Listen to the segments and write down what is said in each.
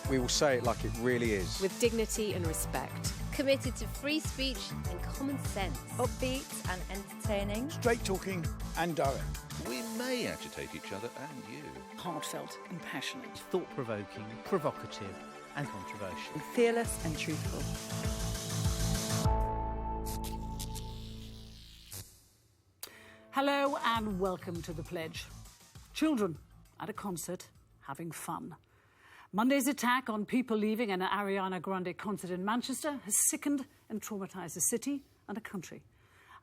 We will say it like it really is. With dignity and respect. Committed to free speech and common sense. Upbeat and entertaining. Straight talking and direct. We may agitate each other and you. Heartfelt and passionate. Thought-provoking, provocative and controversial. Fearless and truthful. Hello and welcome to The Pledge. Children at a concert having fun. Monday's attack on people leaving an Ariana Grande concert in Manchester has sickened and traumatised the city and a country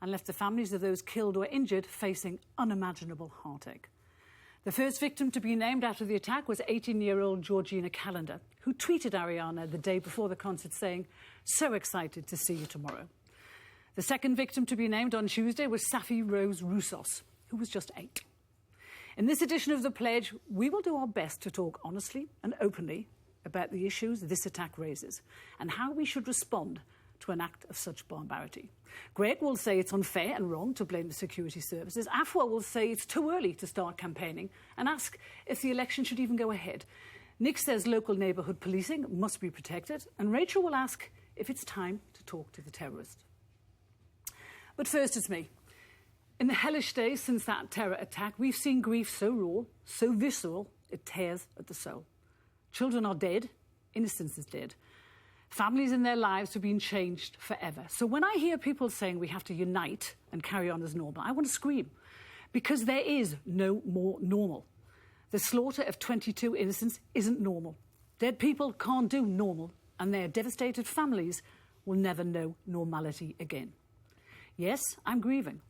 and left the families of those killed or injured facing unimaginable heartache. The first victim to be named after the attack was 18-year-old Georgina Calendar, who tweeted Ariana the day before the concert saying, "So excited to see you tomorrow." The second victim to be named on Tuesday was Safi Rose Roussos, who was just 8. In this edition of The Pledge, we will do our best to talk honestly and openly about the issues this attack raises and how we should respond to an act of such barbarity. Greg will say it's unfair and wrong to blame the security services. Afua will say it's too early to start campaigning and ask if the election should even go ahead. Nick says local neighbourhood policing must be protected. And Rachel will ask if it's time to talk to the terrorist. But first, it's me. In the hellish days since that terror attack, we've seen grief so raw, so visceral, it tears at the soul. Children are dead. Innocence is dead. Families and their lives have been changed forever. So when I hear people saying we have to unite and carry on as normal, I want to scream. Because there is no more normal. The slaughter of 22 innocents isn't normal. Dead people can't do normal, and their devastated families will never know normality again. Yes, I'm grieving.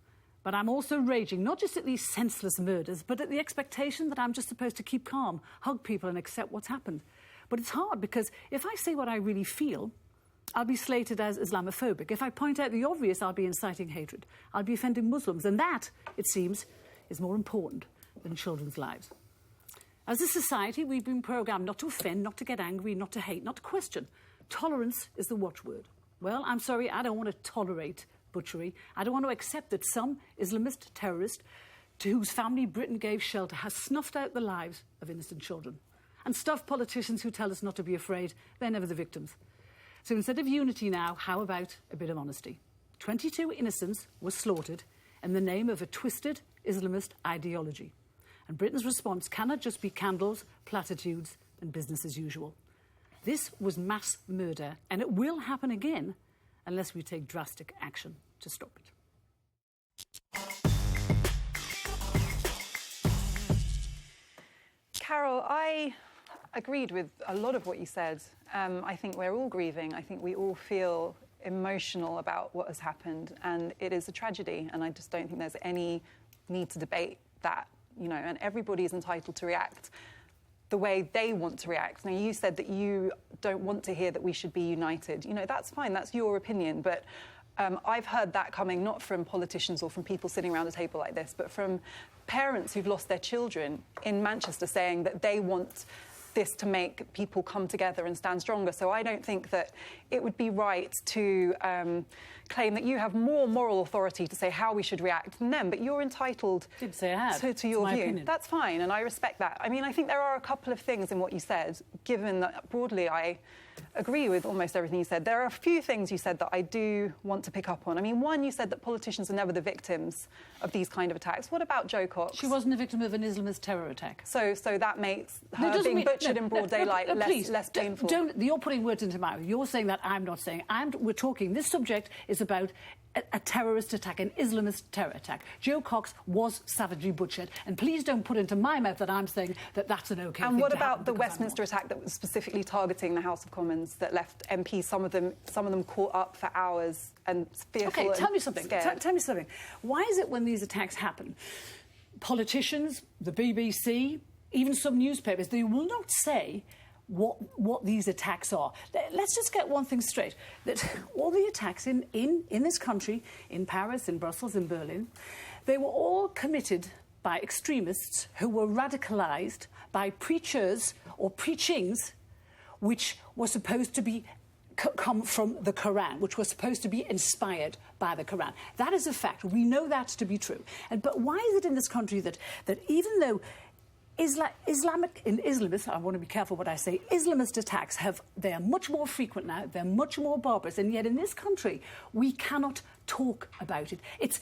But I'm also raging, not just at these senseless murders, but at the expectation that I'm just supposed to keep calm, hug people and accept what's happened. But it's hard because if I say what I really feel, I'll be slated as Islamophobic. If I point out the obvious, I'll be inciting hatred. I'll be offending Muslims. And that, it seems, is more important than children's lives. As a society, we've been programmed not to offend, not to get angry, not to hate, not to question. Tolerance is the watchword. Well, I'm sorry, I don't want to tolerate butchery. I don't want to accept that some Islamist terrorist to whose family Britain gave shelter has snuffed out the lives of innocent children and stuffed politicians who tell us not to be afraid. They're never the victims. So instead of unity now, how about a bit of honesty? 22 innocents were slaughtered in the name of a twisted Islamist ideology. And Britain's response cannot just be candles, platitudes and business as usual. This was mass murder, and it will happen again unless we take drastic action to stop it. Carol, I agreed with a lot of what you said. I think we're all grieving. I think we all feel emotional about what has happened, and it is a tragedy, and I just don't think there's any need to debate that, and everybody is entitled to react the way they want to react. Now, you said that you don't want to hear that we should be united. That's fine, that's your opinion, but I've heard that coming not from politicians or from people sitting around a table like this, but from parents who've lost their children in Manchester saying that they want this to make people come together and stand stronger. So I don't think that it would be right to claim that you have more moral authority to say how we should react than them, but you're entitled to your view. Opinion. That's fine, and I respect that. I mean, I think there are a couple of things in what you said, given that broadly I agree with almost everything you said. There are a few things you said that I do want to pick up on. I mean, one, you said that politicians are never the victims of these kind of attacks. What about Jo Cox? She wasn't a victim of an Islamist terror attack. So that makes her being butchered in broad daylight less painful. You're putting words into my mouth. You're saying that, I'm not saying. We're talking, this subject is about a terrorist attack, an Islamist terror attack. Jo Cox was savagely butchered, and please don't put into my mouth that I'm saying that that's an OK thing. And what about the Westminster attack that was specifically targeting the House of Commons that left MPs, some of them caught up for hours and fearful? OK, tell me something. Scared. Tell me something. Why is it when these attacks happen, politicians, the BBC, even some newspapers, they will not say what these attacks are? Let's just get one thing straight, that all the attacks in this country, in Paris, in Brussels, in Berlin, they were all committed by extremists who were radicalised by preachers or preachings which were supposed to be come from the Quran, which were supposed to be inspired by the Quran. That is a fact. We know that to be true. But why is it in this country that even though Islamists, I want to be careful what I say, Islamist attacks they are much more frequent now, they're much more barbarous, and yet in this country we cannot talk about it. It's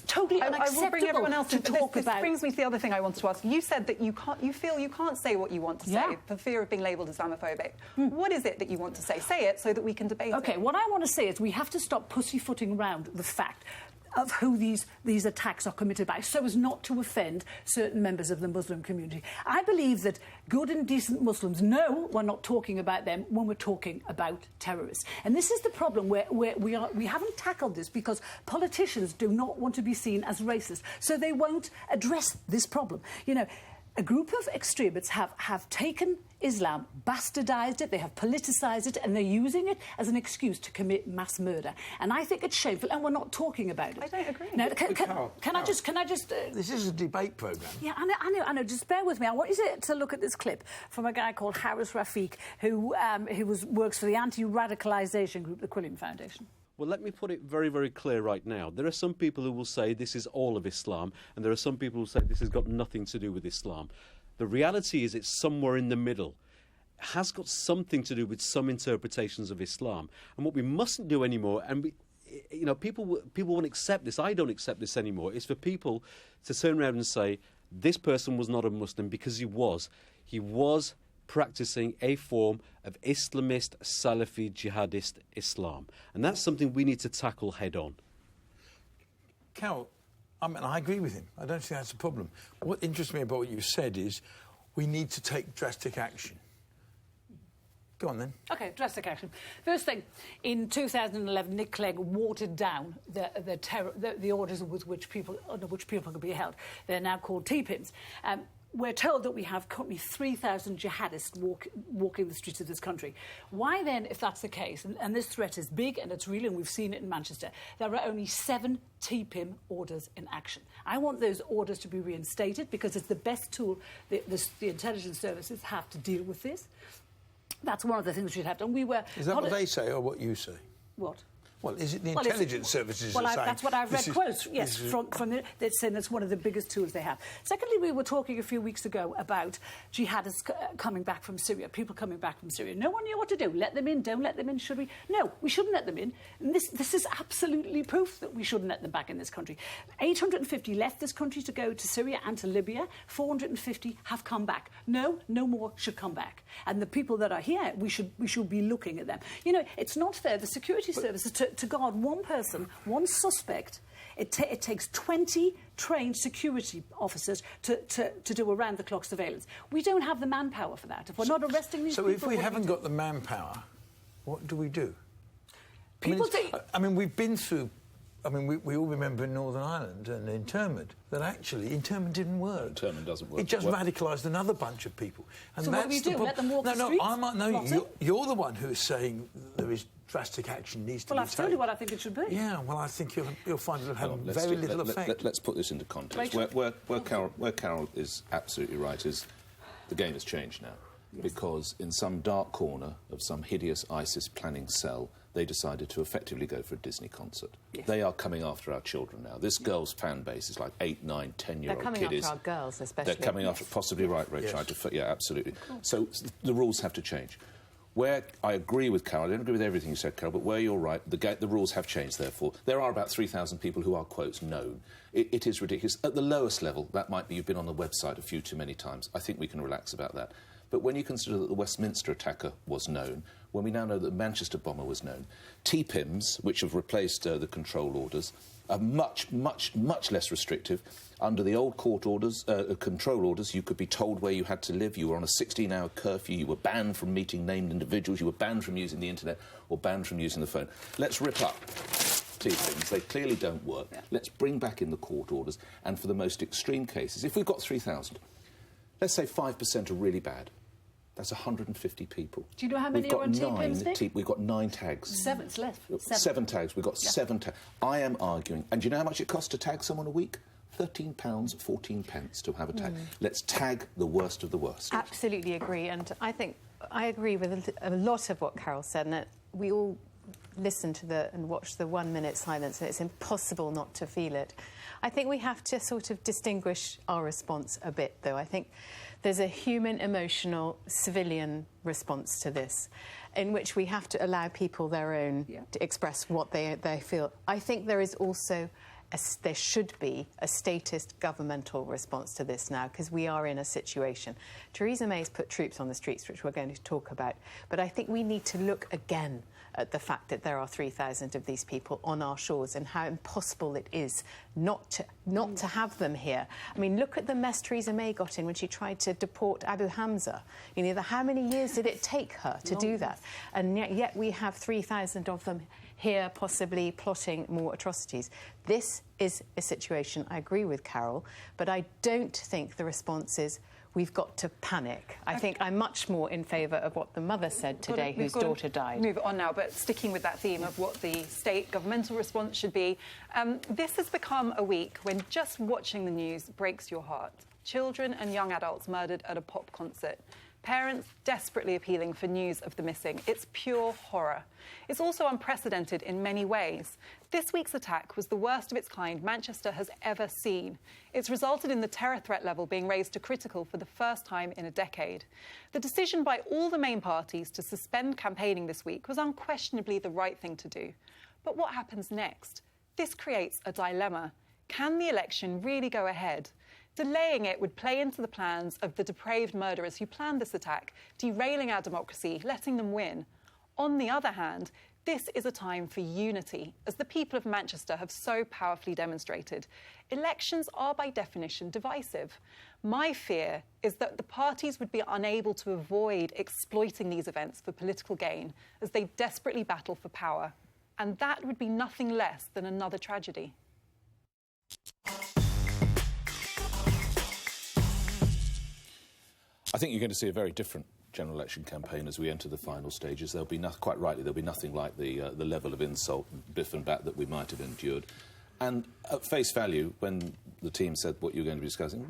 totally unacceptable. I will bring everyone else to into talk this. about. This brings me to the other thing I wanted to ask. You said that you feel you can't say what you want to say for fear of being labelled Islamophobic. What is it that you want to say? Say it so that we can debate it. OK, what I want to say is we have to stop pussyfooting around the fact of who these attacks are committed by, so as not to offend certain members of the Muslim community. I believe that good and decent Muslims know we're not talking about them when we're talking about terrorists. And this is the problem where we haven't tackled this because politicians do not want to be seen as racist, so they won't address this problem. You know, a group of extremists have taken Islam, bastardised it, they have politicised it, and they're using it as an excuse to commit mass murder. And I think it's shameful, and we're not talking about it. I don't agree. Now, can I just... This is a debate programme. Yeah, I know. Just bear with me. I want you to look at this clip from a guy called Haris Rafiq, who works for the anti-radicalization group, the Quilliam Foundation. Well, let me put it very, very clear right now. There are some people who will say this is all of Islam, and there are some people who say this has got nothing to do with Islam. The reality is it's somewhere in the middle. It has got something to do with some interpretations of Islam. And what we mustn't do anymore, and people won't accept this, I don't accept this anymore, is for people to turn around and say, this person was not a Muslim because he was. He was practicing a form of Islamist, Salafi, jihadist Islam. And that's something we need to tackle head on. Carol, I agree with him. I don't think that's a problem. What interests me about what you said is we need to take drastic action. Go on, then. OK, drastic action. First thing, in 2011, Nick Clegg watered down the orders with which people could be held. They're now called TPIMs. We're told that we have currently 3,000 jihadists walking the streets of this country. Why then, if that's the case, and this threat is big and it's real and we've seen it in Manchester, there are only 7 TPIM orders in action? I want those orders to be reinstated because it's the best tool the intelligence services have to deal with this. That's one of the things we should have done. Is that what they say or what you say? What? Well, is it the intelligence services that are saying... That's what I've read quotes, yes, from they're saying it's one of the biggest tools they have. Secondly, we were talking a few weeks ago about jihadists coming back from Syria, people coming back from Syria. No one knew what to do. Let them in, don't let them in, should we? No, we shouldn't let them in. And this is absolutely proof that we shouldn't let them back in this country. 850 left this country to go to Syria and to Libya. 450 have come back. No more should come back. And the people that are here, we should be looking at them. You know, it's not fair. The security services... To guard one person, one suspect, it takes 20 trained security officers to do around-the-clock surveillance. We don't have the manpower for that. If we're not arresting these people... So if we haven't got the manpower, what do we do? We've been through... we all remember in Northern Ireland and internment, that actually internment didn't work. Internment doesn't work. It just radicalised another bunch of people. And so what do we do? Let them walk the streets? You're the one who's saying there is drastic action needs to be taken. Well, I've told you what I think it should be. Yeah, well, I think you'll find it'll have very little effect. Let's put this into context. Where Carol is absolutely right is the game has changed now. Yes. Because in some dark corner of some hideous ISIS planning cell, they decided to effectively go for a Disney concert. Yes. They are coming after our children now. This girl's fan base is like 8, 9, 10-year-old kiddies. They're coming after our girls, especially. They're coming after... Possibly right, Rachel. Yes. Yeah, absolutely. So the rules have to change. Where I agree with Carol, I don't agree with everything you said, Carol, but where you're right, the rules have changed, therefore. There are about 3,000 people who are, quotes, known. It is ridiculous. At the lowest level, that might be you've been on the website a few too many times. I think we can relax about that. But when you consider that the Westminster attacker was known, when we now know that the Manchester bomber was known, TPIMs, which have replaced the control orders, are much, much, much less restrictive. Under the old court orders, control orders, you could be told where you had to live. You were on a 16-hour curfew. You were banned from meeting named individuals. You were banned from using the internet or banned from using the phone. Let's rip up TPIMs. They clearly don't work. Yeah. Let's bring back in the court orders. And for the most extreme cases, if we've got 3,000, let's say 5% are really bad. That's 150 people. Do you know how many are on TPIMs? We've got 9 tags. 7's left. 7 tags. We've got 7 tags. I am arguing. And do you know how much it costs to tag someone a week? £13.14 to have a tag. Let's tag the worst of the worst. Absolutely agree. And I think I agree with a lot of what Carol said, and that we all listen to and watch the 1 minute silence, and it's impossible not to feel it. I think we have to sort of distinguish our response a bit, though. I think there's a human, emotional, civilian response to this, in which we have to allow people their own to express what they feel. I think there is also there should be a statist governmental response to this now, because we are in a situation. Theresa May's put troops on the streets, which we're going to talk about, but I think we need to look again at the fact that there are 3,000 of these people on our shores and how impossible it is not to have them here. I mean, look at the mess Theresa May got in when she tried to deport Abu Hamza. You know, how many years did it take her to do that? And yet we have 3,000 of them here, possibly plotting more atrocities. This is a situation, I agree with Carol, but I don't think the response is we've got to panic. I think I'm much more in favour of what the mother said today, whose daughter died. Move on now, but sticking with that theme of what the state governmental response should be, this has become a week when just watching the news breaks your heart. Children and young adults murdered at a pop concert. Parents desperately appealing for news of the missing. It's pure horror. It's also unprecedented in many ways. This week's attack was the worst of its kind Manchester has ever seen. It's resulted in the terror threat level being raised to critical for the first time in a decade. The decision by all the main parties to suspend campaigning this week was unquestionably the right thing to do. But what happens next? This creates a dilemma. Can the election really go ahead? Delaying it would play into the plans of the depraved murderers who planned this attack, derailing our democracy, letting them win. On the other hand, this is a time for unity, as the people of Manchester have so powerfully demonstrated. Elections are by definition divisive. My fear is that the parties would be unable to avoid exploiting these events for political gain as they desperately battle for power. And that would be nothing less than another tragedy. I think you're going to see a very different general election campaign as we enter the final stages. There'll be quite rightly, there'll be nothing like the level of insult, biff and bat that we might have endured. And at face value, when the team said what you're going to be discussing,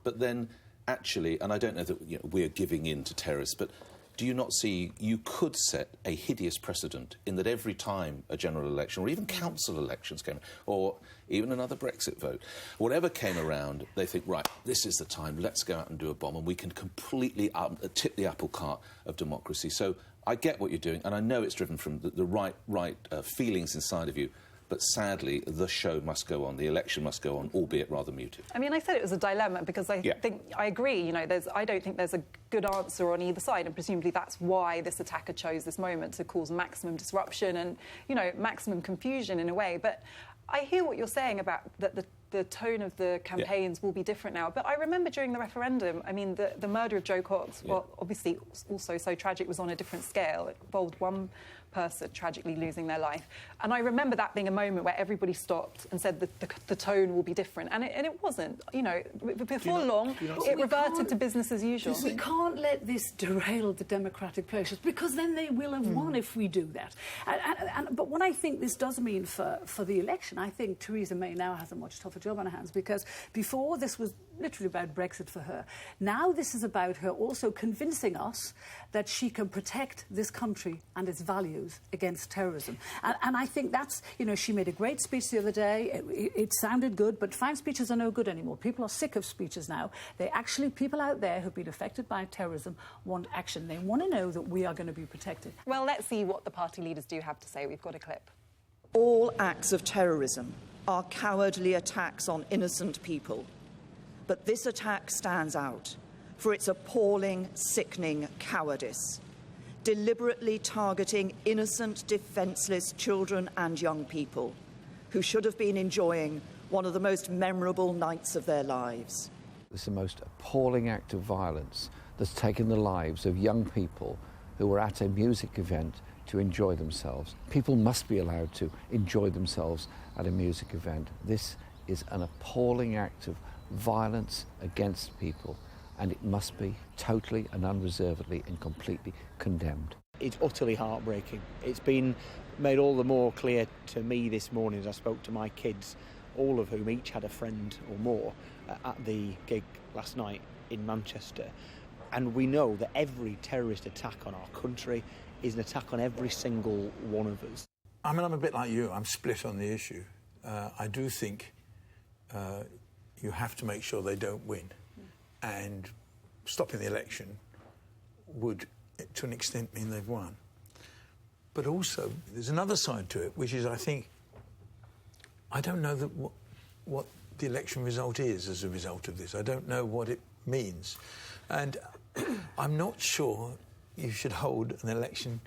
but then actually, and I don't know that we're giving in to terrorists, but do you not see you could set a hideous precedent in that every time a general election or even council elections came, or even another Brexit vote, whatever came around, they think, right, this is the time, let's go out and do a bomb, and we can completely tip the apple cart of democracy. So I get what you're doing, and I know it's driven from the right feelings inside of you, but sadly, the show must go on, the election must go on, albeit rather muted. I mean, I said it was a dilemma because I think, I agree, I don't think there's a good answer on either side, and presumably that's why this attacker chose this moment to cause maximum disruption and, maximum confusion in a way. But I hear what you're saying about that the tone of the campaigns will be different now. But I remember during the referendum, I mean, the murder of Joe Cox, well, obviously also so tragic, was on a different scale. It involved one person tragically losing their life. And I remember that being a moment where everybody stopped and said that the tone will be different. And it wasn't. Before long, it reverted to business as usual. We can't let this derail the democratic process, because then they will have won if we do that. But what I think this does mean for the election, I think Theresa May now has a much tougher job on her hands, because before this was literally about Brexit for her. Now this is about her also convincing us that she can protect this country and its values against terrorism. And I think that's, she made a great speech the other day. It sounded good, but fine speeches are no good anymore. People are sick of speeches now. People out there who've been affected by terrorism want action. They want to know that we are going to be protected. Well, let's see what the party leaders do have to say. We've got a clip. All acts of terrorism are cowardly attacks on innocent people. But this attack stands out for its appalling, sickening cowardice, deliberately targeting innocent, defenceless children and young people who should have been enjoying one of the most memorable nights of their lives. It's the most appalling act of violence that's taken the lives of young people who were at a music event to enjoy themselves. People must be allowed to enjoy themselves at a music event. This is an appalling act of violence against people, and it must be totally and unreservedly and completely condemned. It's utterly heartbreaking. It's been made all the more clear to me this morning as I spoke to my kids, all of whom each had a friend or more at the gig last night in Manchester. And we know that every terrorist attack on our country is an attack on every single one of us. I mean, I'm a bit like you. I'm split on the issue. I do think you have to make sure they don't win. And stopping the election would, to an extent, mean they've won. But also, there's another side to it, which is, I think, I don't know that what the election result is as a result of this. I don't know what it means. And I'm not sure you should hold an election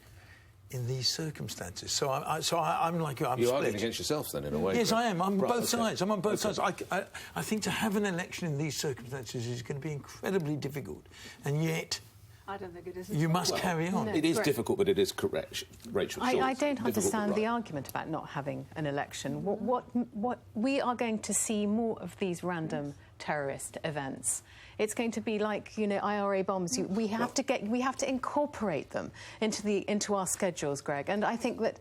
in these circumstances. So I'm like you, I'm You're split. arguing against yourself, then, in a way. Yes, I am. I'm on Right, both okay. sides. I'm on both sides. I think to have an election in these circumstances is going to be incredibly difficult. And yet, I don't think it is. you must carry on. No. It is Correct. difficult, but it is correct, Rachel. Sure, I it's don't difficult, understand but the right. argument about not having an election. What we are going to see more of these random terrorist events. It's going to be like, you know, IRA bombs. We have to incorporate them into our schedules, Greg. And I think that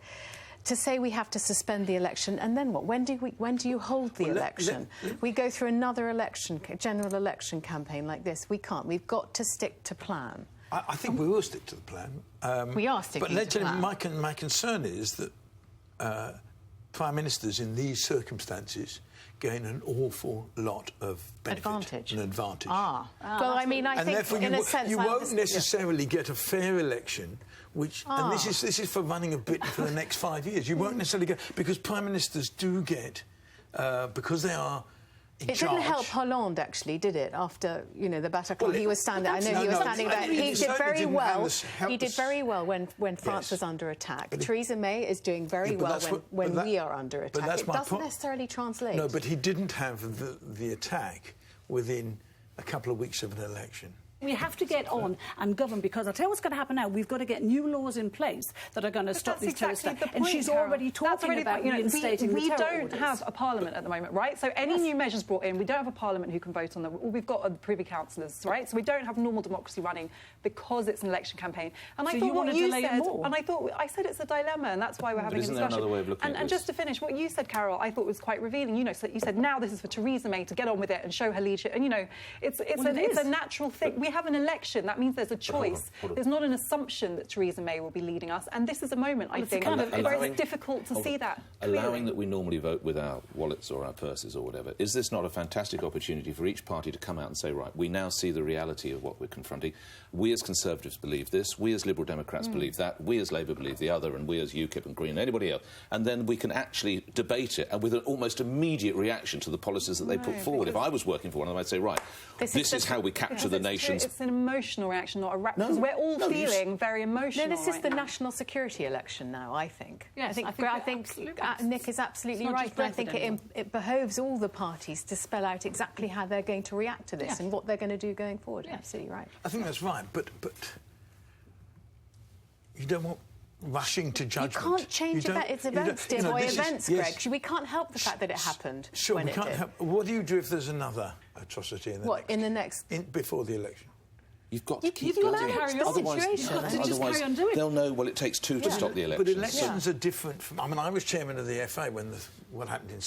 to say we have to suspend the election and then what? When do you hold the election? We go through another election, general election campaign like this. We can't. We've got to stick to plan. I think we will stick to the plan. We are sticking to the plan. My concern is that prime ministers in these circumstances gain an awful lot of benefit. An advantage. Well, I mean, I think in a sense... You won't necessarily get a fair election, and this is for running a bit for the next 5 years. You won't necessarily get... Because prime ministers do get, because they are in charge... It didn't help Hollande, actually, did it? After, you know, the Bataclan, he was standing... I know he was standing there. He did very well. He did very well when France was under attack. Theresa May is doing very well when we are under attack. It doesn't necessarily translate. No, but he didn't have the attack within a couple of weeks of an election. We have to get on and govern, because I'll tell you what's going to happen now. We've got to get new laws in place that are going to stop these terrorist attacks. And she's already talking about reinstating the terror We don't orders. have a parliament at the moment, right? So any new measures brought in, we don't have a parliament who can vote on them. All we've got are the privy councillors, right? So we don't have normal democracy running because it's an election campaign. And So I thought you want what to you delay it said, more? and I said it's a dilemma, and that's why we're having a discussion. Isn't there another way of looking at and this? just to finish, what you said, Carol, I thought was quite revealing. You know, so you said now this is for Theresa May to get on with it and show her leadership. And you know, it's a natural thing. We have an election. That means there's a choice. Hold on. There's not an assumption that Theresa May will be leading us. And this is a moment, I think, where it's difficult to see that. Allowing that we normally vote with our wallets or our purses or whatever, is this not a fantastic opportunity for each party to come out and say, right, we now see the reality of what we're confronting. We as Conservatives believe this, we as Liberal Democrats believe that, we as Labour believe the other, and we as UKIP and Green and anybody else. And then we can actually debate it and with an almost immediate reaction to the policies that they put forward. If I was working for one of them, I'd say, right, this is how we capture the nation's... It's an emotional reaction, not a because we're all feeling very emotional. No, this is the now. national security election now, I think. Yes, I think Nick is absolutely right. And I think it behoves all the parties to spell out exactly how they're going to react to this and what they're going to do going forward. Absolutely right. I think that's right, but you don't want rushing to judgment. You can't change events, dear boy, events, Greg. Yes. We can't help the fact that it happened. Sure, when we can't it did. help. What do you do if there's another atrocity in the next... before the election? You've got to keep you've going. got to carry on. Otherwise, they'll know, well, it takes two to stop the election. But elections are different from... I mean, I was chairman of the FA when what happened in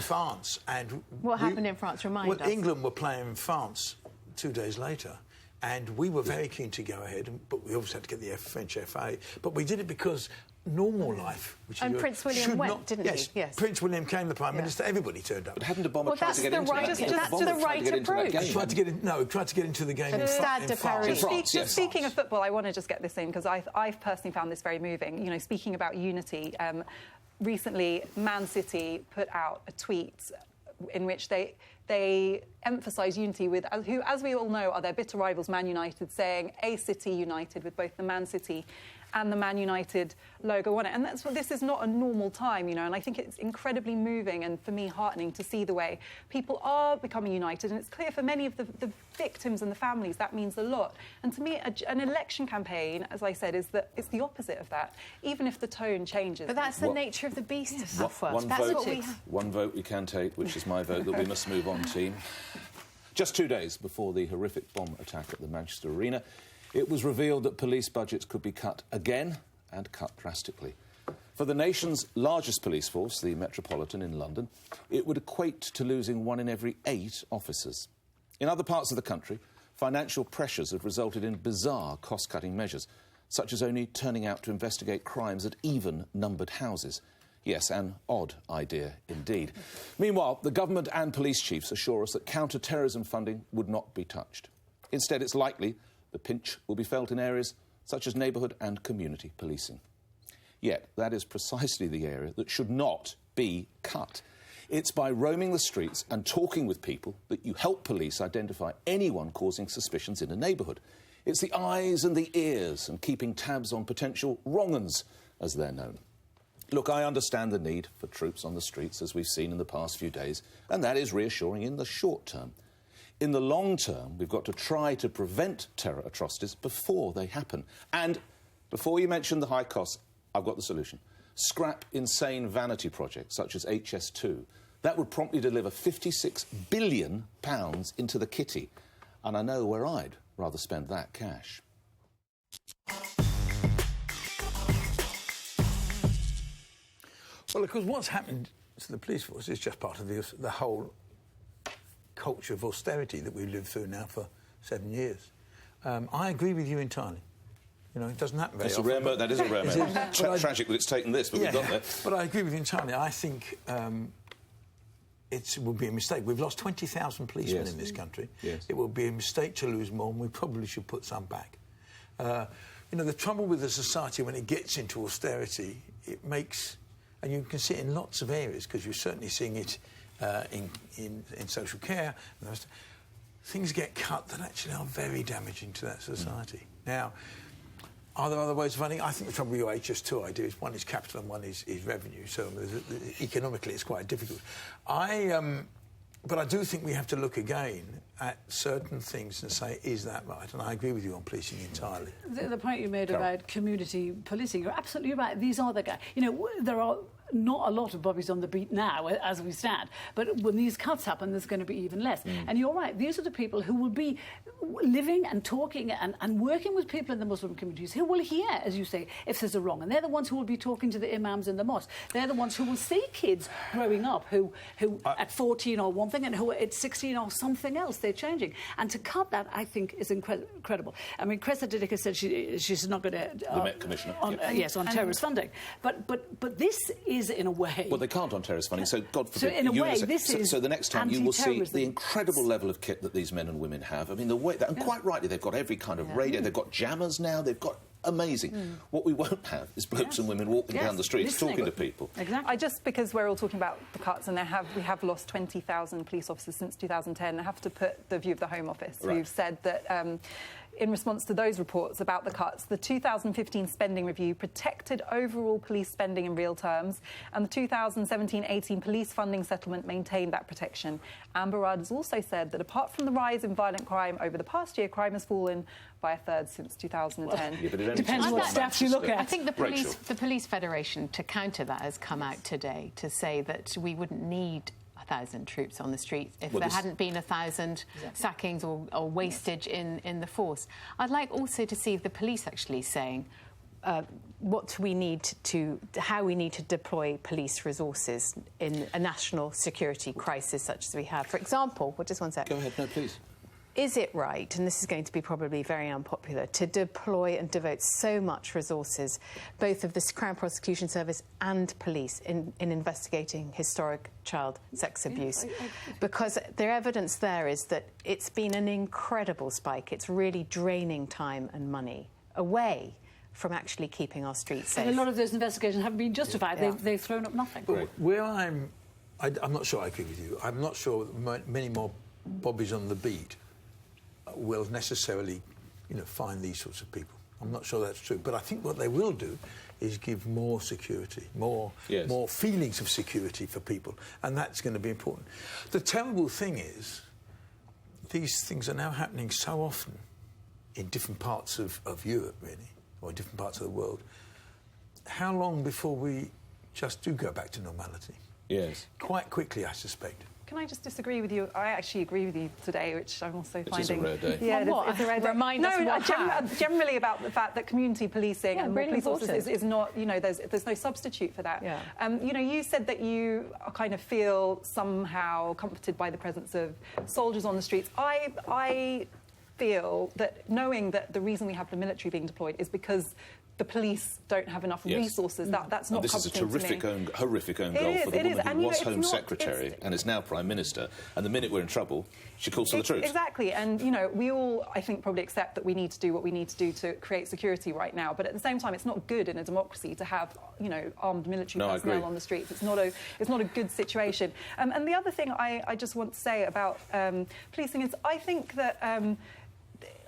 France. And what happened in France? Remind us. Well, England were playing France 2 days later. And we were very keen to go ahead, but we obviously had to get the French FA. But we did it because normal life... And Prince William went, didn't he? Yes. Prince William came the Prime Minister, everybody turned up. But hadn't a bomber tried to get into that game? That's the right approach. He tried to get into the game in France. Speaking of football, I want to just get this in, because I've personally found this very moving. You know, speaking about unity, recently Man City put out a tweet in which they emphasise unity with who, as we all know, are their bitter rivals, Man United, saying a city united, with both the Man City and the Man United logo on it. And this is not a normal time, you know, and I think it's incredibly moving and, for me, heartening to see the way people are becoming united. And it's clear for many of the victims and the families that means a lot. And to me, an election campaign, as I said, it's the opposite of that, even if the tone changes. But that's the nature of the beast of software. One vote we can take, which is my vote, that we must move on, team. Just 2 days before the horrific bomb attack at the Manchester Arena, it was revealed that police budgets could be cut again, and cut drastically. For the nation's largest police force, the Metropolitan in London, it would equate to losing 1 in every 8 officers. In other parts of the country, Financial pressures have resulted in bizarre cost-cutting measures, such as only turning out to investigate crimes at even-numbered houses. Yes, an odd idea indeed. Meanwhile, the government and police chiefs assure us that counter-terrorism funding would not be touched. Instead, it's likely the pinch will be felt in areas such as neighbourhood and community policing. Yet, that is precisely the area that should not be cut. It's by roaming the streets and talking with people that you help police identify anyone causing suspicions in a neighbourhood. It's the eyes and the ears and keeping tabs on potential wrong-uns, as they're known. Look, I understand the need for troops on the streets, as we've seen in the past few days, and that is reassuring in the short term. In the long term, we've got to try to prevent terror atrocities before they happen. And before you mention the high costs, I've got the solution. Scrap insane vanity projects such as HS2. That would promptly deliver £56 billion into the kitty. And I know where I'd rather spend that cash. Well, of course, what's happened to the police force is just part of the whole culture of austerity that we've lived through now for 7 years. I agree with you entirely. You know, it doesn't happen very often. That is a rare moment. Tragic that it's taken this, but we've got there. But I agree with you entirely. I think it would be a mistake. We've lost 20,000 policemen in this country. Yes. It would be a mistake to lose more, and we probably should put some back. You know, the trouble with a society when it gets into austerity, it makes... And you can see it in lots of areas, because you're certainly seeing it in social care. And those, things get cut that actually are very damaging to that society. Now, are there other ways of funding? I think the trouble with your HS2 idea is one is capital and one is revenue. So economically, it's quite difficult. But I do think we have to look again at certain things and say, is that right? And I agree with you on policing entirely. The point you made about community policing, you're absolutely right. These are the guys. You know, there are not a lot of bobbies on the beat now as we stand, but when these cuts happen, there's going to be even less. And you're right, these are the people who will be living and talking and working with people in the Muslim communities who will hear, as you say, if there's a wrong. And they're the ones who will be talking to the imams in the mosque. They're the ones who will see kids growing up who at 14 are one thing and who at 16 are something else. They're changing. And to cut that, I think, is incredible. I mean, Cressida Dicker said she's not going to... the Met Commissioner. On terrorist funding. But this is, in a way... Well, they can't on terrorist funding, so God forbid... So, in a way, this is so the next time you will see the incredible level of kit that these men and women have. I mean, the way... And quite rightly, they've got every kind of radio, they've got jammers now, they've got... Amazing. What we won't have is blokes and women walking down the streets talking to people. Exactly. Just because we're all talking about the cuts and we have lost 20,000 police officers since 2010, I have to put the view of the Home Office, who've said that in response to those reports about the cuts, the 2015 spending review protected overall police spending in real terms, and the 2017-18 police funding settlement maintained that protection. Amber Rudd has also said that apart from the rise in violent crime over the past year, crime has fallen by a third since 2010. Well, but it depends on what stats you look at. I think the Police Federation, to counter that, has come out today to say that we wouldn't need 1,000 troops on the streets if there hadn't been 1,000 sackings or wastage in the force. I'd like also to see the police actually saying what we need to, how we need to deploy police resources in a national security crisis such as we have. For example, just one sec. Go ahead, no, please. Is it right, and this is going to be probably very unpopular, to deploy and devote so much resources, both of the Crown Prosecution Service and police, in investigating historic child sex abuse? Because the evidence there is that it's been an incredible spike. It's really draining time and money away from actually keeping our streets safe. And a lot of those investigations haven't been justified. They've thrown up nothing. But where I'm not sure I agree with you. I'm not sure many more bobbies on the beat will necessarily, find these sorts of people. I'm not sure that's true. But I think what they will do is give more security, more feelings of security for people. And that's going to be important. The terrible thing is, these things are now happening so often in different parts of Europe, really, or different parts of the world. How long before we just do go back to normality? Yes. Quite quickly, I suspect. Can I just disagree with you? I actually agree with you today, which I'm also finding... It's a rare day. Yeah, it's a rare day. Remind us what generally about the fact that community policing and police forces is not, there's no substitute for that. Yeah. You said that you kind of feel somehow comforted by the presence of soldiers on the streets. I feel that knowing that the reason we have the military being deployed is because the police don't have enough resources. That's not. This is a horrific own goal for the woman who was Home Secretary and is now Prime Minister. And the minute we're in trouble, she calls for the troops. Exactly. And we all, I think, probably accept that we need to do what we need to do to create security right now. But at the same time, it's not good in a democracy to have armed military personnel on the streets. It's not a good situation. And the other thing I just want to say about policing is I think that.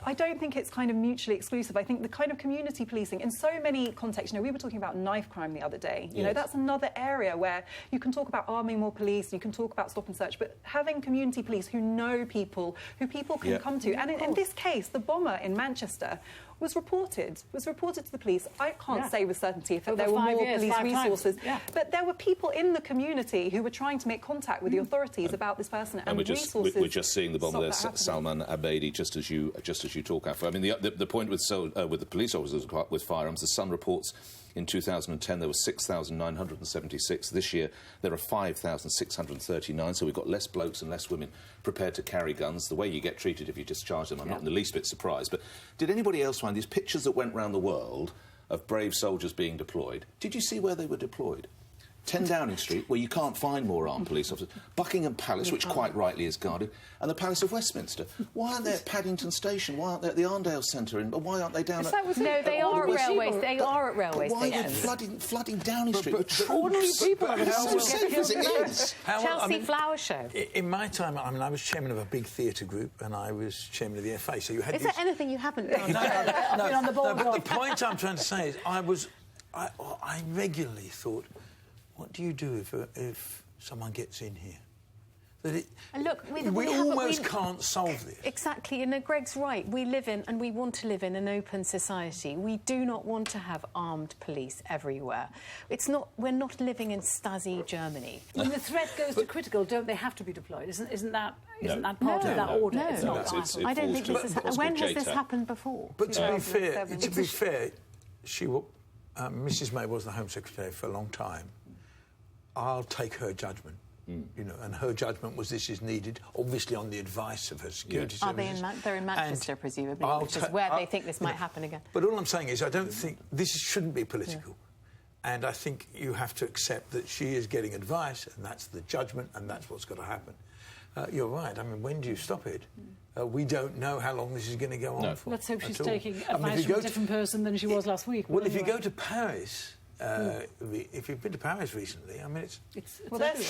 I don't think it's kind of mutually exclusive. I think the kind of community policing, in so many contexts, we were talking about knife crime the other day. You know, that's another area where you can talk about arming more police, you can talk about stop and search, but having community police who know people, who people can come to. And in this case, the bomber in Manchester was reported to the police. I can't say with certainty if there were more police resources, but there were people in the community who were trying to make contact with the authorities about this person, and we're just seeing the bomber there, Salman Abedi, just as you talk, Alpha. I mean, the point with the police officers with firearms, the Sun reports in 2010 there were 6,976. This year there are 5,639, so we've got less blokes and less women prepared to carry guns. The way you get treated if you discharge them, I'm not in the least bit surprised. But did anybody else find these pictures that went round the world of brave soldiers being deployed? Did you see where they were deployed? 10 Downing Street, where you can't find more armed police officers, Buckingham Palace, which quite rightly is guarded, and the Palace of Westminster. Why aren't they at Paddington Station? Why aren't they at the Arndale Centre? And why aren't they down at... No, they are at railways. They are at railway stations. Why are they flooding Downing Street with troops? Ordinary people are so safe as it is. Chelsea Flower Show. In my time, I was chairman of a big theatre group, and I was chairman of the FA. So you had. Is there anything you haven't done? No, but the point I'm trying to say is, I regularly thought, what do you do if someone gets in here? We almost can't solve this. Exactly, and Greg's right. We live in, and we want to live in, an open society. We do not want to have armed police everywhere. We're not living in Stasi Germany. When the threat goes to critical, don't they have to be deployed? Isn't that part of that order? No, it's not. I don't think this has. When has this happened before? But to be fair, Mrs. May was the Home Secretary for a long time. I'll take her judgment, and her judgment was this is needed, obviously on the advice of her security services. They're in Manchester, presumably, which is where they think this might happen again. But all I'm saying is I don't think this shouldn't be political. And I think you have to accept that she is getting advice, and that's the judgment, and that's what's got to happen. You're right. I mean, when do you stop it? We don't know how long this is going to go on for. Let's hope she's taking advice from a different person than she was last week. Well, if you go to Paris... if you've been to Paris recently, I mean, it's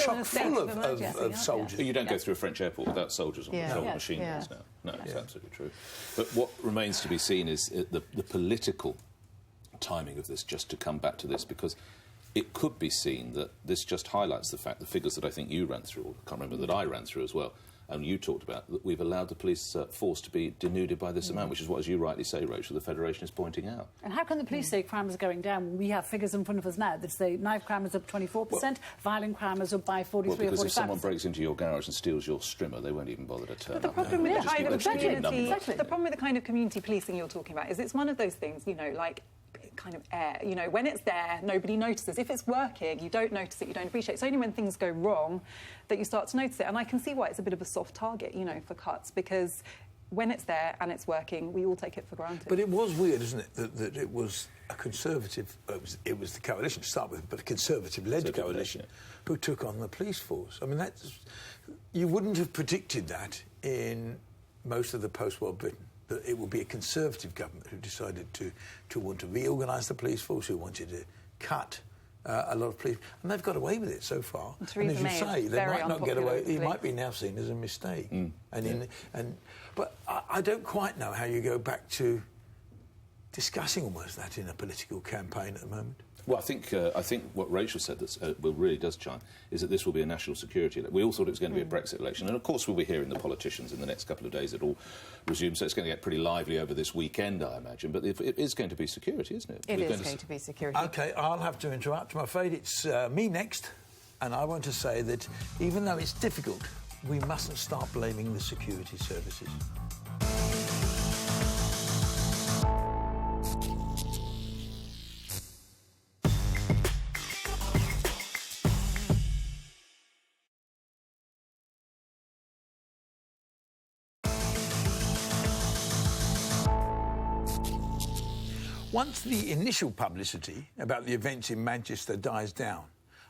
chock full of soldiers. You don't go through a French airport without soldiers on the machine guns now. No, it's absolutely true. But what remains to be seen is the political timing of this, just to come back to this, because it could be seen that this just highlights the fact, the figures that I think you ran through, I can't remember that I ran through as well, and you talked about, that we've allowed the police force to be denuded by this amount, which is what, as you rightly say, Rachel, the Federation is pointing out. And how can the police say crime is going down when we have figures in front of us now that say knife crime is up 24%, violent crime is up by 43 or 45%? Because if someone breaks into your garage and steals your strimmer, they won't even bother to turn up. The problem with the problem with the kind of community policing you're talking about is it's one of those things, like kind of air. When it's there, nobody notices. If it's working, you don't notice it, you don't appreciate it. It's only when things go wrong that you start to notice it. And I can see why it's a bit of a soft target, for cuts, because when it's there and it's working, we all take it for granted. But it was weird, isn't it, that it was a Conservative... It was the coalition to start with, but a Conservative-led coalition who took on the police force. I mean, you wouldn't have predicted that in most of the post-war Britain, that it would be a Conservative government who decided to want to reorganise the police force, who wanted to cut a lot of police... And they've got away with it so far. And as you say, they might not get away... It might be now seen as a mistake. But I don't quite know how you go back to discussing almost that in a political campaign at the moment. Well, I think what Rachel said that really does chime is that this will be a national security election. We all thought it was going to be a Brexit election, and of course we'll be hearing the politicians in the next couple of days. It all resumes, so it's going to get pretty lively over this weekend, I imagine. But it is going to be security, isn't it? It is going to be security. OK, I'll have to interrupt. I'm afraid it's me next, and I want to say that even though it's difficult, we mustn't start blaming the security services. Once the initial publicity about the events in Manchester dies down,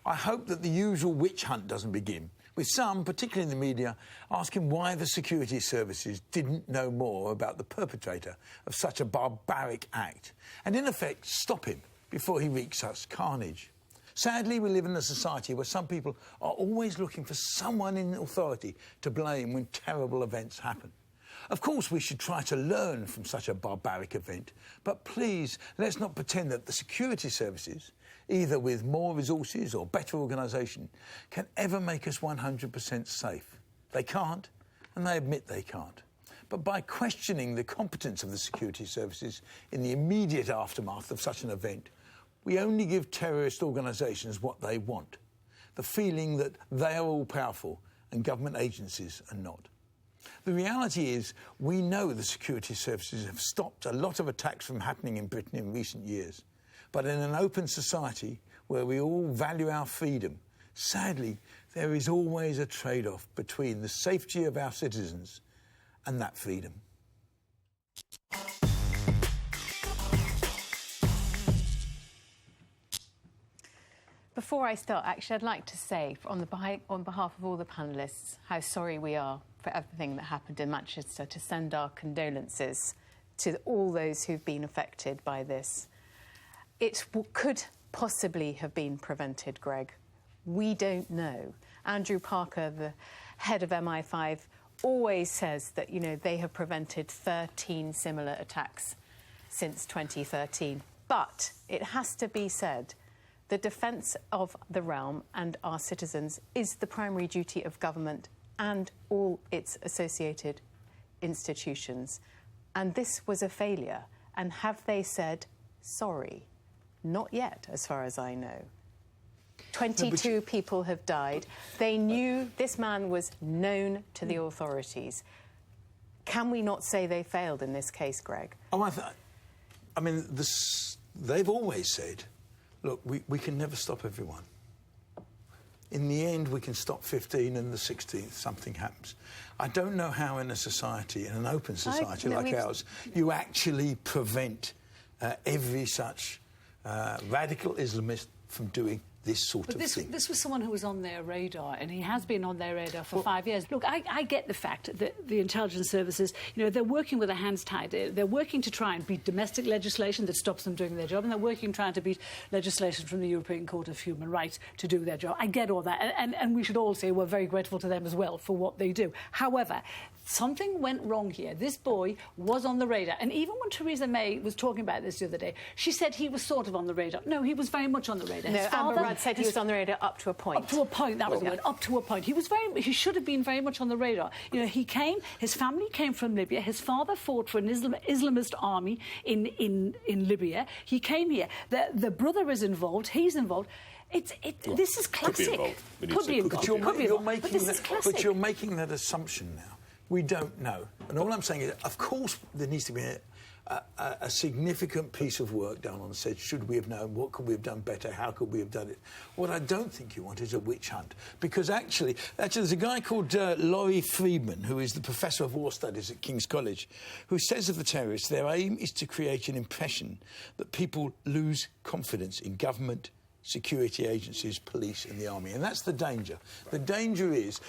I hope that the usual witch hunt doesn't begin, with some, particularly in the media, asking why the security services didn't know more about the perpetrator of such a barbaric act, and in effect stop him before he wreaks such carnage. Sadly, we live in a society where some people are always looking for someone in authority to blame when terrible events happen. Of course, we should try to learn from such a barbaric event, but please, let's not pretend that the security services, either with more resources or better organisation, can ever make us 100% safe. They can't, and they admit they can't. But by questioning the competence of the security services in the immediate aftermath of such an event, we only give terrorist organisations what they want, the feeling that they are all-powerful and government agencies are not. The reality is, we know the security services have stopped a lot of attacks from happening in Britain in recent years. But in an open society where we all value our freedom, sadly, there is always a trade-off between the safety of our citizens and that freedom. Before I start, actually, I'd like to say, on behalf of all the panellists, how sorry we are for everything that happened in Manchester, to send our condolences to all those who've been affected by this. It could possibly have been prevented, Greg. We don't know. Andrew Parker, the head of MI5, always says that, you know, they have prevented 13 similar attacks since 2013. But it has to be said, the defence of the realm and our citizens is the primary duty of government and all its associated institutions. And this was a failure. And have they said sorry? Not yet, as far as I know. 22 people have died. They knew this man was known to the authorities. Can we not say they failed in this case, Greg? Oh, I mean, they've always said, look, we can never stop everyone. In the end, we can stop 15 and the 16th, something happens. I don't know how in a society, in an open society like ours, you actually prevent every such radical Islamist from doing this sort of thing. This was someone who was on their radar, and he has been on their radar for 5 years. Look, I get the fact that the intelligence services, you know, they're working with their hands tied. They're working to try and beat domestic legislation that stops them doing their job, and they're working trying to beat legislation from the European Court of Human Rights to do their job. I get all that, and we should all say we're very grateful to them as well for what they do. However, something went wrong here. This boy was on the radar, and even when Theresa May was talking about this the other day, she said he was sort of on the radar. No, he was very much on the radar. No, Amber Rudd said he was on the radar up to a point. Up to a point, that was the word. Up to a point. He should have been very much on the radar. You know, he came, his family came from Libya. His father fought for an Islamist army in Libya. He came here. The brother is involved. He's involved. This is classic. Could be involved. But you're making that assumption now. We don't know. And all I'm saying is, of course, there needs to be a significant piece of work done on said, should we have known, what could we have done better, how could we have done it? What I don't think you want is a witch hunt, because actually there's a guy called Laurie Friedman, who is the Professor of War Studies at King's College, who says of the terrorists, their aim is to create an impression that people lose confidence in government, security agencies, police and the army. And that's the danger. The danger is,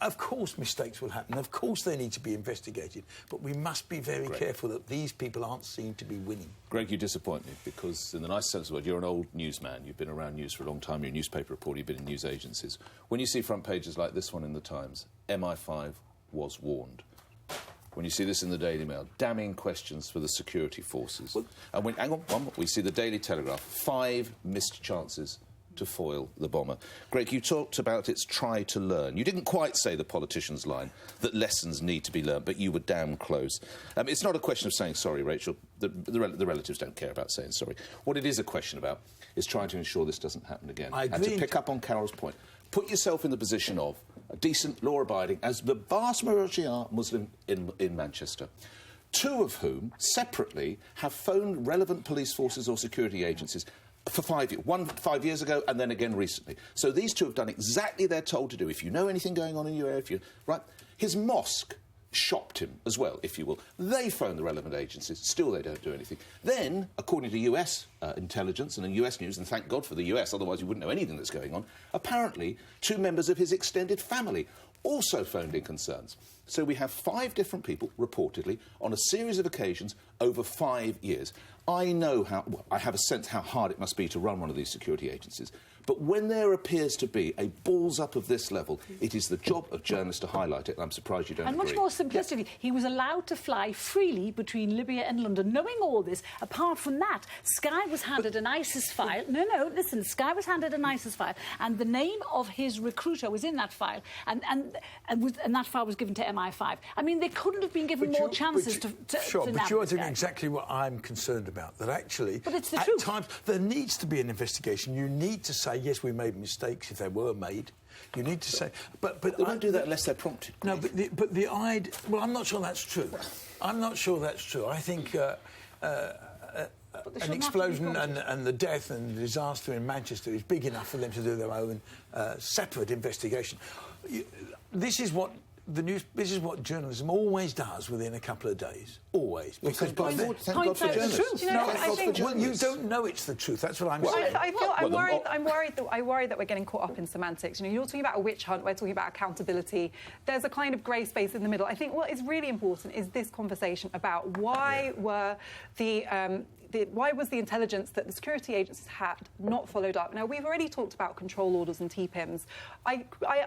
of course mistakes will happen, of course they need to be investigated, but we must be very careful that these people aren't seen to be winning. Greg, you disappoint me, because in the nice sense of the word, you're an old newsman, you've been around news for a long time, you're a newspaper reporter, you've been in news agencies. When you see front pages like this one in the Times, MI5 was warned. When you see this in the Daily Mail, damning questions for the security forces. And when, hang on, we see the Daily Telegraph, 5 missed chances to foil the bomber. Greg, you talked about its try to learn. You didn't quite say the politician's line, that lessons need to be learned, but you were damn close. It's not a question of saying sorry, Rachel. The relatives don't care about saying sorry. What it is a question about is trying to ensure this doesn't happen again. And to pick up on Carol's point, put yourself in the position of a decent, law-abiding, as the vast majority are Muslim in Manchester, 2 of whom, separately, have phoned relevant police forces or security agencies for 5 years. One 5 years ago and then again recently. So these 2 have done exactly they're told to do. If you know anything going on in your area, his mosque shopped him as well, if you will. They phoned the relevant agencies. Still, they don't do anything. Then, according to US intelligence and US news, and thank God for the US, otherwise you wouldn't know anything that's going on, apparently 2 members of his extended family also phoned in concerns. So we have 5 different people, reportedly, on a series of occasions over 5 years. I know I have a sense how hard it must be to run one of these security agencies. But when there appears to be a balls-up of this level, it is the job of journalists to highlight it, and I'm surprised you don't agree. And much more simplistically, he was allowed to fly freely between Libya and London. Knowing all this, apart from that, Sky was handed an ISIS file. No, listen, Sky was handed an ISIS file, and the name of his recruiter was in that file, and that file was given to MI5. I mean, they couldn't have been given more chances to Sure, but nab you're this doing guy. exactly what I'm concerned about, that actually, But it's the at truth. times, there needs to be an investigation. You need to say, yes, we made mistakes, if they were made. You need to say... But they won't do that unless they're prompted. No, but the idea... Well, I'm not sure that's true. I'm not sure that's true. I think... an explosion and the death and the disaster in Manchester is big enough for them to do their own separate investigation. This is what journalism always does within a couple of days. Always. Because by then... Thank God for journalists. Well, you don't know it's the truth. That's what I'm saying. I'm worried that we're getting caught up in semantics. You know, you're talking about a witch hunt. We're talking about accountability. There's a kind of grey space in the middle. I think what is really important is this conversation about why was the intelligence that the security agencies had not followed up? Now, we've already talked about control orders and TPIMs. I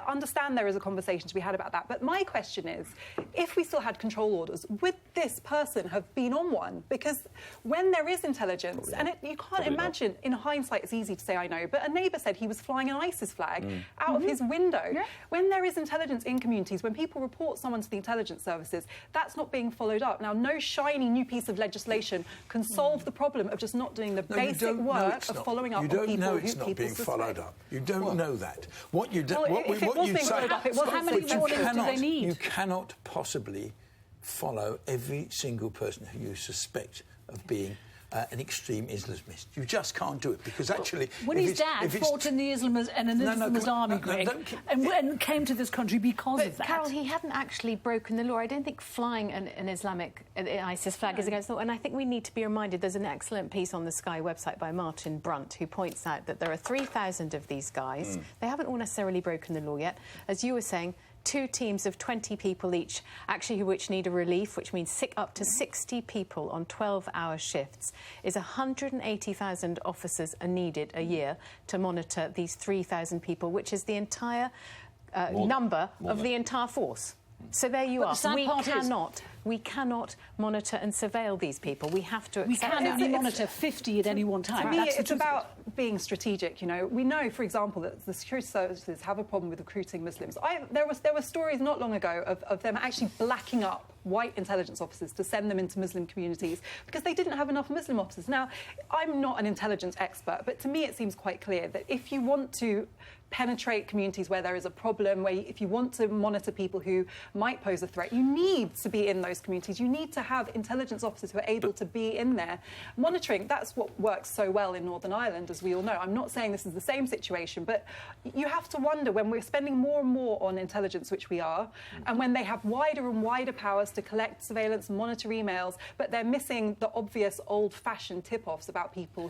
understand there is a conversation to be had about that, but my question is, if we still had control orders, would this person have been on one? Because when there is intelligence, you can't imagine, in hindsight, it's easy to say, I know, but a neighbour said he was flying an ISIS flag out of his window. Yeah. When there is intelligence in communities, when people report someone to the intelligence services, that's not being followed up. Now, no shiny new piece of legislation can solve the problem of just not doing the basic work of following up on people who people You don't know it's not being followed up. You don't know that. What you do... if it was being followed up, it wasn't... How many warnings do they need? You cannot possibly follow every single person who you suspect of being an extreme Islamist. You just can't do it, because actually... When his dad fought in the Islamist army, Greg, and came to this country because of that. Carol, he hadn't actually broken the law. I don't think flying an Islamic ISIS flag is against the law, and I think we need to be reminded, there's an excellent piece on the Sky website by Martin Brunt, who points out that there are 3,000 of these guys. They haven't all necessarily broken the law yet. As you were saying, 2 teams of 20 people each, actually, which need a relief, which means up to 60 people on 12-hour shifts, is 180,000 officers are needed a year to monitor these 3,000 people, which is the entire number of the entire force. So there you are. We cannot monitor and surveil these people. We have to accept We can only monitor 50 at any one time. To me, it's about being strategic, you know. We know, for example, that the security services have a problem with recruiting Muslims. There were stories not long ago of them actually blacking up white intelligence officers to send them into Muslim communities because they didn't have enough Muslim officers. Now, I'm not an intelligence expert, but to me it seems quite clear that if you want to penetrate communities where there is a problem, if you want to monitor people who might pose a threat, you need to be in those communities. You need to have intelligence officers who are able to be in there monitoring. That's what works so well in Northern Ireland, as we all know. I'm not saying this is the same situation, but you have to wonder, when we're spending more and more on intelligence, which we are, and when they have wider and wider powers to collect surveillance and monitor emails, but they're missing the obvious old-fashioned tip-offs about people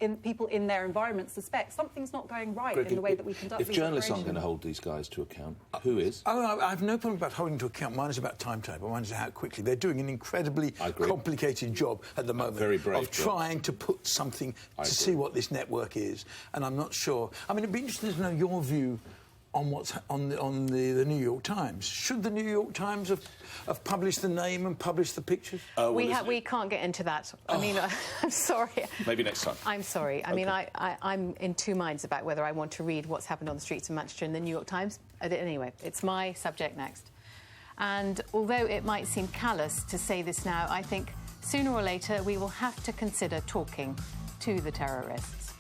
in their environment suspect something's not going right in the way that we conduct these If journalists aren't going to hold these guys to account, who is? I have no problem about holding to account. Mine is about timetable. Mine is how quickly. They're doing an incredibly complicated job at the moment of trying to put something to see what this network is. And I'm not sure. I mean, it'd be interesting to know your view on what's on the New York Times. Should the New York Times have published the name and published the pictures? We can't get into that. I mean, I'm sorry. Maybe next time. I'm sorry. I mean, I'm in 2 minds about whether I want to read what's happened on the streets of Manchester in the New York Times. Anyway, it's my subject next. And although it might seem callous to say this now, I think sooner or later we will have to consider talking to the terrorists.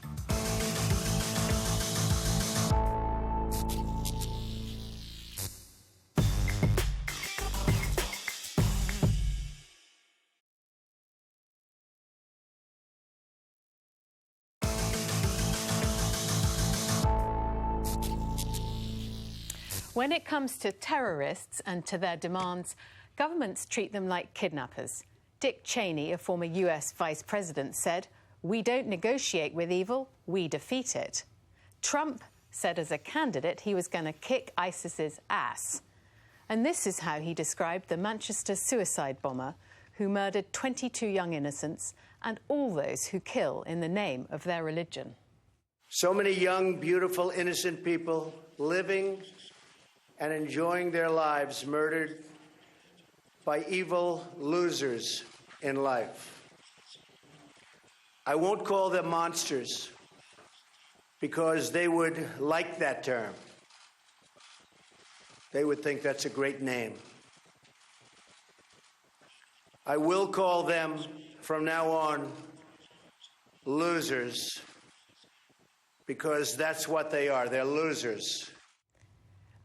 When it comes to terrorists and to their demands, Governments treat them like kidnappers. Dick Cheney, a former US vice president, said, "We don't negotiate with evil, we defeat it." Trump said as a candidate he was going to kick ISIS's ass. And this is how he described the Manchester suicide bomber who murdered 22 young innocents and all those who kill in the name of their religion. So many young, beautiful, innocent people living and enjoying their lives murdered by evil losers in life. I won't call them monsters because they would like that term. They would think that's a great name. I will call them from now on losers because that's what they are. They're losers.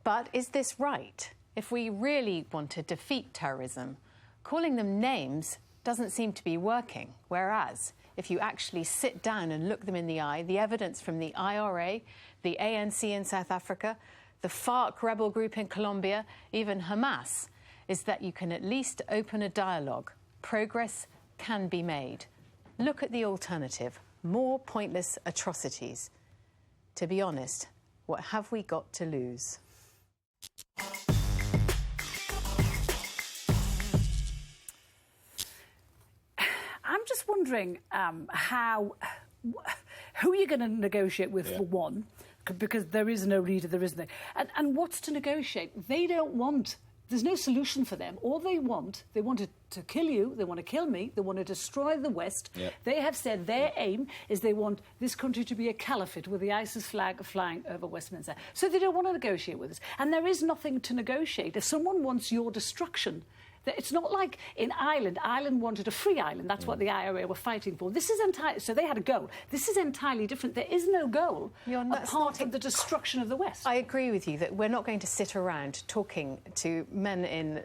But is this right? If we really want to defeat terrorism, calling them names doesn't seem to be working. Whereas, if you actually sit down and look them in the eye, the evidence from the IRA, the ANC in South Africa, the FARC rebel group in Colombia, even Hamas, is that you can at least open a dialogue. Progress can be made. Look at the alternative, more pointless atrocities. To be honest, what have we got to lose? I'm just wondering who you're going to negotiate with, for one, because there is no leader, there isn't. And what's to negotiate? They don't want... There's no solution for them. All they want to kill you, they want to kill me, they want to destroy the West. Yep. They have said their aim is they want this country to be a caliphate with the ISIS flag flying over Westminster. So they don't want to negotiate with us. And there is nothing to negotiate. If someone wants your destruction, it's not like in Ireland. Ireland wanted a free Ireland. That's what the IRA were fighting for. This is entirely... So they had a goal. This is entirely different. There is no goal apart from the destruction of the West. I agree with you that we're not going to sit around talking to men in,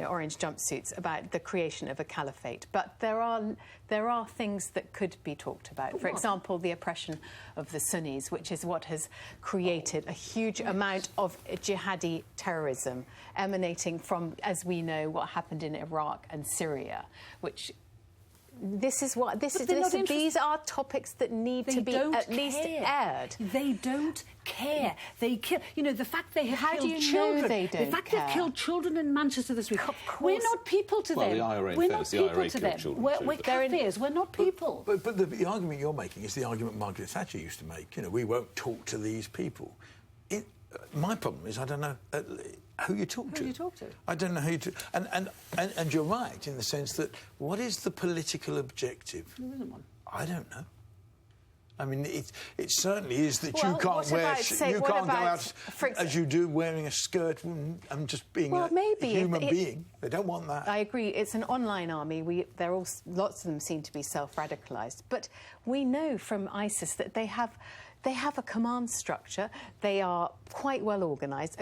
orange jumpsuits about the creation of a caliphate. But there are things that could be talked about. For example, the oppression of the Sunnis, which is what has created a huge amount of jihadi terrorism emanating from, as we know, what happened in Iraq and Syria, which these are topics that need to be at least aired. They don't care. They kill. You know, the fact they have killed children. How do you know they don't The fact care? They've killed children in Manchester this week. Of course. We're not people to them. The IRA, we're not people to them. Children We're kafirs. We're not people. But the argument you're making is the argument Margaret Thatcher used to make. You know, we won't talk to these people. My problem is I don't know who you talk to. Who do you talk to? I don't know who you talk to. And you're right in the sense that what is the political objective? There isn't one. I don't know. I mean, it certainly is that you can't go out as you do wearing a skirt and just being a human being. They don't want that. I agree. It's an online army. Lots of them seem to be self-radicalised. But we know from ISIS that they have a command structure. They are quite well organised.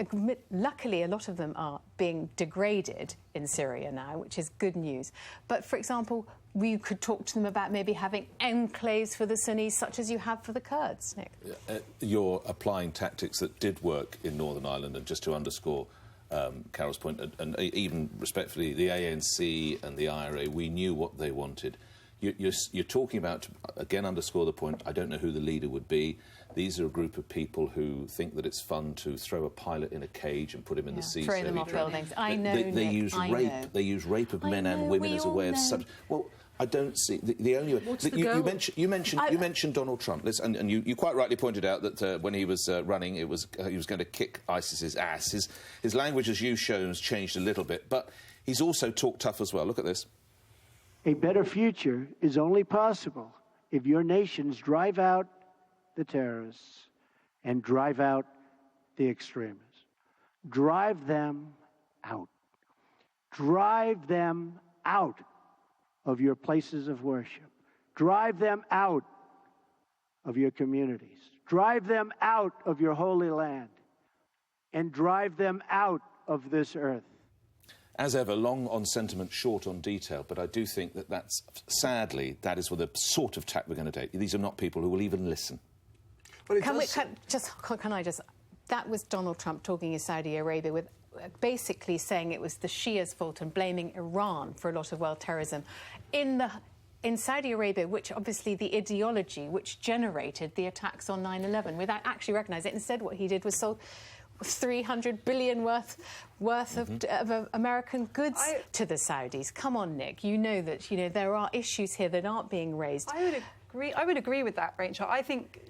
Luckily, a lot of them are being degraded in Syria now, which is good news. But, for example, we could talk to them about maybe having enclaves for the Sunnis, such as you have for the Kurds, Nick. You're applying tactics that did work in Northern Ireland, and just to underscore Carol's point, and even respectfully, the ANC and the IRA, we knew what they wanted. You're talking about, again, underscore the point, I don't know who the leader would be. These are a group of people who think that it's fun to throw a pilot in a cage and put him in the sea. Throw them off buildings. I know, They use rape. They use rape of men and women as a way of... Well, I don't see... The only way... You mentioned Donald Trump, and you quite rightly pointed out that when he was running, he was going to kick ISIS's ass. His language, as you've shown, has changed a little bit, but he's also talked tough as well. Look at this. A better future is only possible if your nations drive out the terrorists and drive out the extremists. Drive them out. Drive them out of your places of worship. Drive them out of your communities. Drive them out of your holy land. And drive them out of this earth. As ever, long on sentiment, short on detail, but I do think that's, sadly, that is the sort of tack we're going to take. These are not people who will even listen. Can I just... That was Donald Trump talking in Saudi Arabia with basically saying it was the Shia's fault and blaming Iran for a lot of world terrorism. In Saudi Arabia, which obviously the ideology which generated the attacks on 9/11, without actually recognising it, instead what he did was sold 300 billion worth of American goods to the Saudis. Come on, Nick, you know that there are issues here that aren't being raised. I would agree with that, Rachel. I think,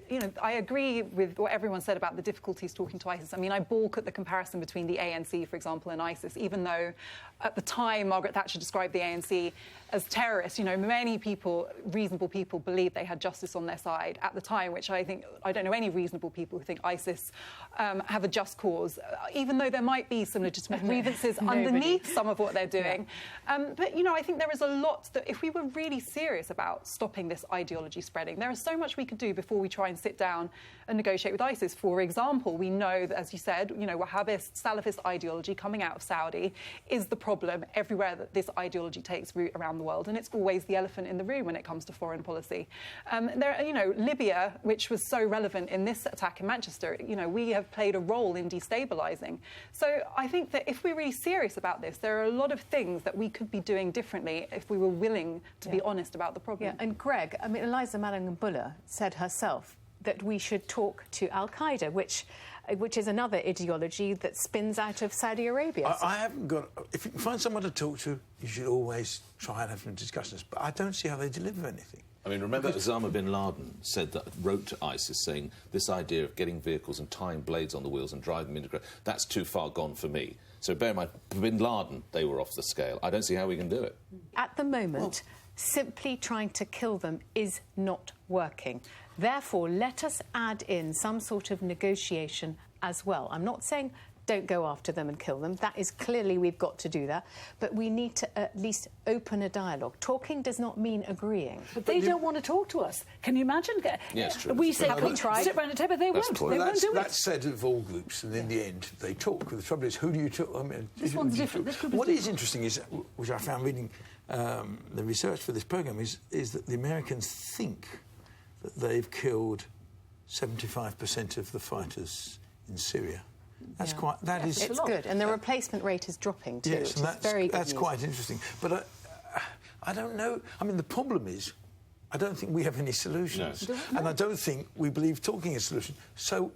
I agree with what everyone said about the difficulties talking to ISIS. I mean, I balk at the comparison between the ANC, for example, and ISIS, even though at the time Margaret Thatcher described the ANC as terrorists. Many people, reasonable people, believed they had justice on their side at the time, which I don't know any reasonable people who think ISIS have a just cause, even though there might be some legitimate grievances underneath some of what they're doing. Yeah. But, I think there is a lot that if we were really serious about stopping this ideology spreading, there is so much we could do before we try and sit down and negotiate with ISIS. For example, we know that, as you said, Wahhabist, Salafist ideology coming out of Saudi is the problem everywhere that this ideology takes root around the world, and it's always the elephant in the room when it comes to foreign policy. Libya, which was so relevant in this attack in Manchester, we have played a role in destabilising. So I think that if we're really serious about this, there are a lot of things that we could be doing differently if we were willing to be honest about the problem. Yeah, and Greg, Eliza Malangambula said herself that we should talk to Al-Qaeda, which is another ideology that spins out of Saudi Arabia. I haven't got... If you can find someone to talk to, you should always try and have some discussions. But I don't see how they deliver anything. I mean, remember Osama bin Laden wrote to ISIS saying, this idea of getting vehicles and tying blades on the wheels and driving them into... That's too far gone for me. So bear in mind, bin Laden, they were off the scale. I don't see how we can do it. At the moment, simply trying to kill them is not working. Therefore, let us add in some sort of negotiation as well. I'm not saying don't go after them and kill them. That is clearly we've got to do that. But we need to at least open a dialogue. Talking does not mean agreeing. But they don't want to talk to us. Can you imagine? Yes, true. We say, sit round the table, they won't. They won't do it. That's said of all groups, and in the end, they talk. The trouble is, who do you talk? I mean, this one's different. What is interesting is, which I found reading the research for this programme, is that the Americans think that they've killed 75% of the fighters in Syria. That's it's good, and the replacement rate is dropping too. Yes, which is very good that's news. quite interesting. But I don't know. I mean, the problem is, I don't think we have any solutions, and I don't think we believe talking is a solution. So,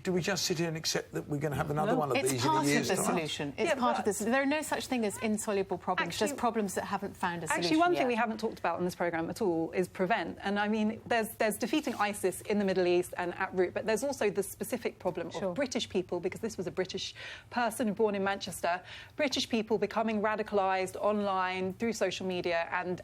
do we just sit here and accept that we're going to have another one of these in a year's time? It's part of the solution. It's part of the solution. There are no such thing as insoluble problems, just problems that haven't found a solution Actually, one thing we haven't talked about in this programme at all is prevent. And, I mean, there's defeating ISIS in the Middle East and at root, but there's also the specific problem of British people, because this was a British person born in Manchester, British people becoming radicalised online through social media and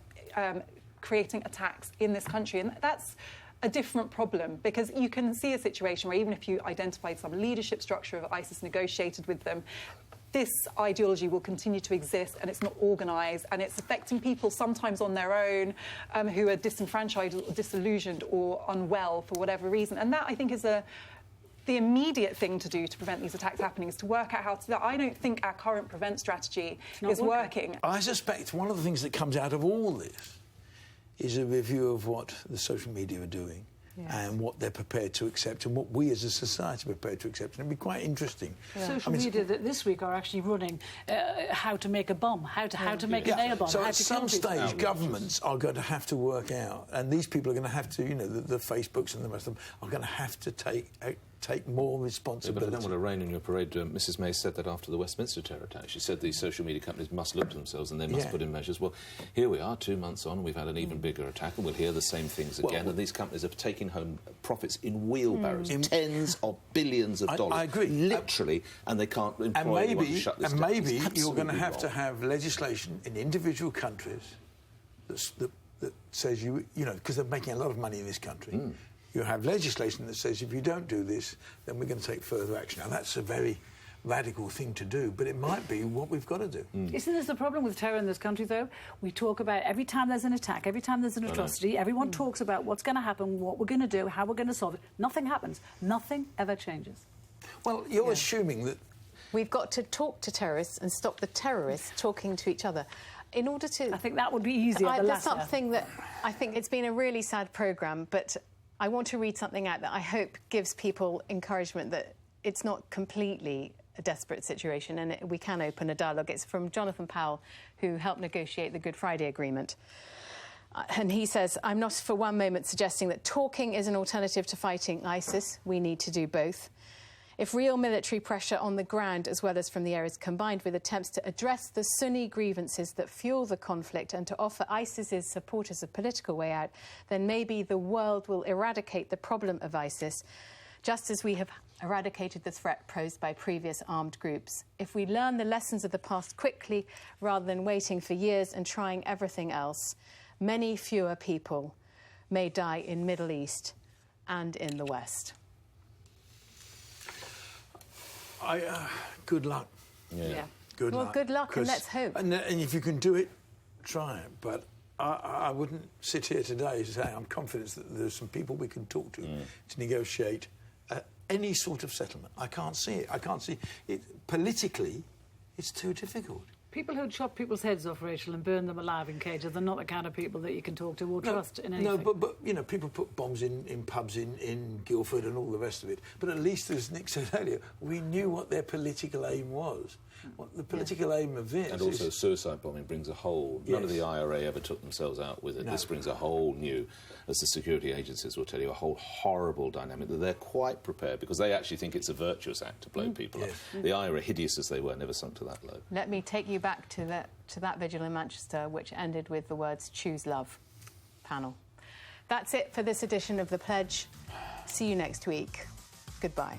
creating attacks in this country. And that's a different problem, because you can see a situation where even if you identified some leadership structure of ISIS, negotiated with them, this ideology will continue to exist, and it's not organised, and it's affecting people sometimes on their own who are disenfranchised or disillusioned or unwell for whatever reason. And that, I think, is the immediate thing to do to prevent these attacks happening, is to work out how to do that. I don't think our current prevent strategy is working. I suspect one of the things that comes out of all this is a review of what the social media are doing and what they're prepared to accept and what we as a society are prepared to accept. And it'd be quite interesting. Social media that this week are actually running how to make a bomb, how to make a nail bomb. So at some stage, governments are going to have to work out, and these people are going to have to, the Facebooks and the rest of them are going to have to take more responsibility. Yeah, but I don't want to rain on your parade. Mrs May said that after the Westminster terror attack. She said these social media companies must look to themselves and they must put in measures. Well, here we are, 2 months on, we've had an even bigger attack, and we'll hear the same things again. And these companies are taking home profits in wheelbarrows, tens of billions of dollars. I agree. Literally, and they can't employ anyone to shut this down. And maybe you're going to have legislation in individual countries that says because they're making a lot of money in this country. You have legislation that says if you don't do this, then we're going to take further action. Now, that's a very radical thing to do, but it might be what we've got to do. Isn't this the problem with terror in this country, though? We talk about every time there's an attack, every time there's an atrocity, everyone talks about what's going to happen, what we're going to do, how we're going to solve it. Nothing happens. Nothing ever changes. Well, you're assuming that... We've got to talk to terrorists and stop the terrorists talking to each other. In order to... I think that would be easier, There's something that... I think it's been a really sad programme, but I want to read something out that I hope gives people encouragement that it's not completely a desperate situation, and we can open a dialogue. It's from Jonathan Powell, who helped negotiate the Good Friday Agreement. And he says, I'm not for one moment suggesting that talking is an alternative to fighting ISIS. We need to do both. If real military pressure on the ground, as well as from the areas, combined with attempts to address the Sunni grievances that fuel the conflict and to offer ISIS's supporters a political way out, then maybe the world will eradicate the problem of ISIS, just as we have eradicated the threat posed by previous armed groups. If we learn the lessons of the past quickly, rather than waiting for years and trying everything else, many fewer people may die in Middle East and in the West. Good luck. Yeah. Good luck. Well, good luck, and let's hope. And if you can do it, try it. But I wouldn't sit here today saying I'm confident that there's some people we can talk to negotiate any sort of settlement. I can't see it. I can't see it. Politically, it's too difficult. People who chop people's heads off, Rachel, and burn them alive in cages, they're not the kind of people that you can talk to or trust in anything. No, but you know, people put bombs in pubs in Guildford and all the rest of it. But at least, as Nick said earlier, we knew what their political aim was. What the political aim of this and also suicide bombing brings a whole... None of the IRA ever took themselves out with it. No. This brings a whole new, as the security agencies will tell you, a whole horrible dynamic that they're quite prepared, because they actually think it's a virtuous act to blow people up. The IRA, hideous as they were, never sunk to that low. Let me take you back to that vigil in Manchester, which ended with the words "Choose Love" panel. That's it for this edition of The Pledge. See you next week. Goodbye.